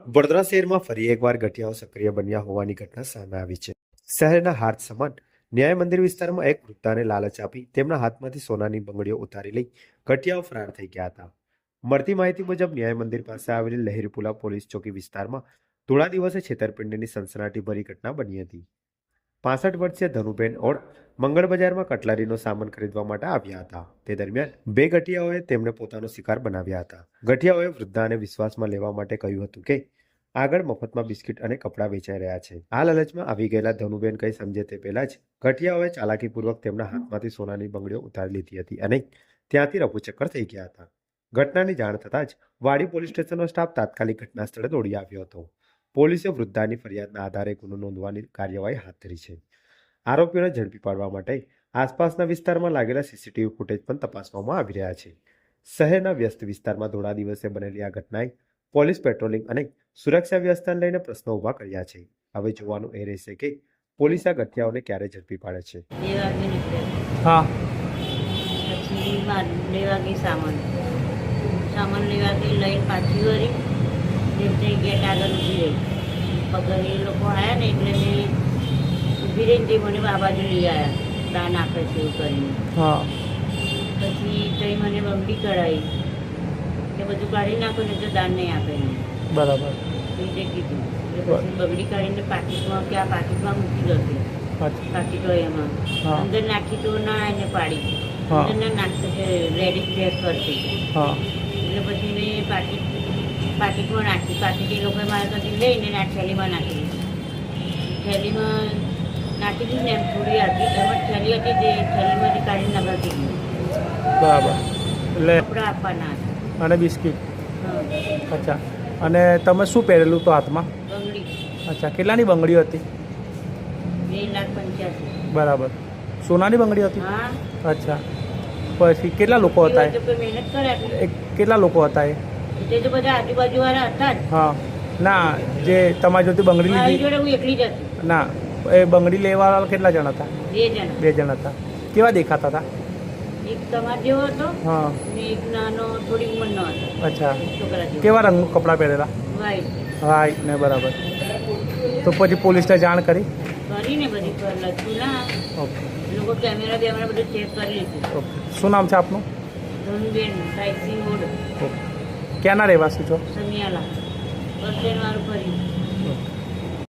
વડોદરા શહેરમાં ફરી એકવાર ગઠિયાઓ સક્રિય બન્યા હોવાની ઘટના સામે આવી છે. શહેરના હાર્દ સમાન ન્યાય મંદિર વિસ્તારમાં એક વૃદ્ધાને લાલચ આપી તેમના હાથમાંથી સોનાની બંગડીઓ ઉતારી લઈ ગઠિયાઓ ફરાર થઈ ગયા હતા. મળતી માહિતી મુજબ ન્યાય મંદિર પાસે આવેલી લહેરીપુરા પોલીસ ચોકી વિસ્તારમાં ધોળા દિવસે છેતરપિંડીની સનસનાટીભરી ઘટના બની હતી. 65 વર્ષીય ધનુબેન ઓડ મંગળ બજારમાં કટલરીનો સામાન ખરીદવા માટે આવ્યા હતા. તે દરમિયાન બે ગઠિયાઓએ તેમને પોતાનો શિકાર બનાવ્યા હતા. ગઠિયાઓએ વૃદ્ધાને વિશ્વાસમાં લેવા માટે કહ્યું હતું કે આગળ મફતમાં બિસ્કિટ અને કપડાં વેચાઈ રહ્યા છે. આ લાલચમાં આવી ગયેલા ધનુબેન કંઈ સમજે તે પહેલા જ ગઠિયાઓએ ચાલાકીપૂર્વક તેમના હાથમાંથી સોનાની બંગડીઓ ઉતારી લીધી હતી અને ત્યાંથી રફુચક્કર થઈ ગયા હતા. ઘટનાની જાણ થતાં જ વાડી પોલીસ સ્ટેશનનો સ્ટાફ તાત્કાલિક ઘટના સ્થળે દોડી આવ્યો હતો. પોલીસે વૃદ્ધાની ફરિયાદના આધારે ગુનો નોંધવાની કાર્યવાહી હાથ ધરી છે. આરોપીઓને ઝડપી પાડવા માટે આસપાસના વિસ્તારમાં લાગેલા સીસીટીવી ફૂટેજ પણ તપાસવામાં આવી રહ્યા છે. શહેરના વ્યસ્ત વિસ્તારમાં ધોળા દિવસે બનેલી આ ઘટનાએ પોલીસ પેટ્રોલિંગ અને સુરક્ષા વ્યવસ્થાને લઈને પ્રશ્નો ઊભા કર્યા છે. હવે જોવાનું એ રહેશે કે પોલીસ આ ગઠિયાઓને ક્યારે ઝડપી પાડે છે. 2 વાગે નીકળ્યા. હા પછી 2 વાગે સામાન લેવા ગઈ, લઈને પાછી વળી જેમ ગેટ આગળ ઊભી રહી. પગલ એ લોકો આવ્યા ને એટલે મેં ઊભી રહીને તે મને આ બાજુ લઈ આવ્યા, દાન આપે છે એવું કરીને. હા પછી તઈ મને બંગડી કઢાવી કે બધું કાઢી નાખો ને તો દાન નહીં આપે નહીં. બરાબર. એ જે કીધું એટલે પછી બંગડી કાઢીને પાકીટમાં કે આ પાકીટમાં મૂકી દોતી. અચ્છા. પાકીટ હોય એમાં હા. અંદર નાખી તો ના એને પાડી. હા. અંદર ના નાખતો કે લેડીઝ ડ્રેસ કરતી. હા એટલે પછી મેં પાકીટમાં નાખી. પાકીટ એ લોકોએ મારા ત્યાંથી લઈને આ થેલીમાં નાખી દીધી. થેલીમાં નાખી દીધી ને એમ થોડી હતી એમાં થેલી હતી તે થેલીમાંથી કાઢીને નગાતી ગઈ. બરાબર. એટલે કપડાં આપવાના હતા. અને બિસ્કિટ. હા. અચ્છા. અને તમે શું પહેરેલું તો હાથમાં? બંગડી અચ્છા. કેટલાની બંગડીઓ હતી? 2,85,000. બરાબર. સોનાની બંગડી હતી? હા. અચ્છા. પછી કેટલા લોકો હતા? તો કોઈ મહેનત કરે આટલી. કેટલા લોકો હતા એ? તે તો બધા આજુબાજુવાળા હતા જ. હા. ના, જે તમારી જોડે બંગડી મારી લીધી? જોડે હું એકલી જ હતી. ના, એ બંગડી લેવાવાળા કેટલા જણ હતા? 2 જણા. 2 જણ હતા. કેવા દેખાતા હતા? એક તમાર જેવો હતો હા. ને એક નાનો થોડી ઉંમરનો હતો. અચ્છા. છોકરા જેવો. કેવા રંગનું કપડાં પહેરેલા? વાઈટ. રાઈટ ને બરાબર. તો પછી પોલીસને જાણ કરી? કરીને બધી લખ્યું ના. ઓકે એ લોકો કેમેરા બેમેરા બધું ચેક કરી લીધું. ઓકે. શું નામ છે આપનું? Dhanuben સાઈસિંગ road okay. ક્યાંના રહેવાસી છો? સમિયાલા બસ સ્ટેન્ડ વાળું ફરી.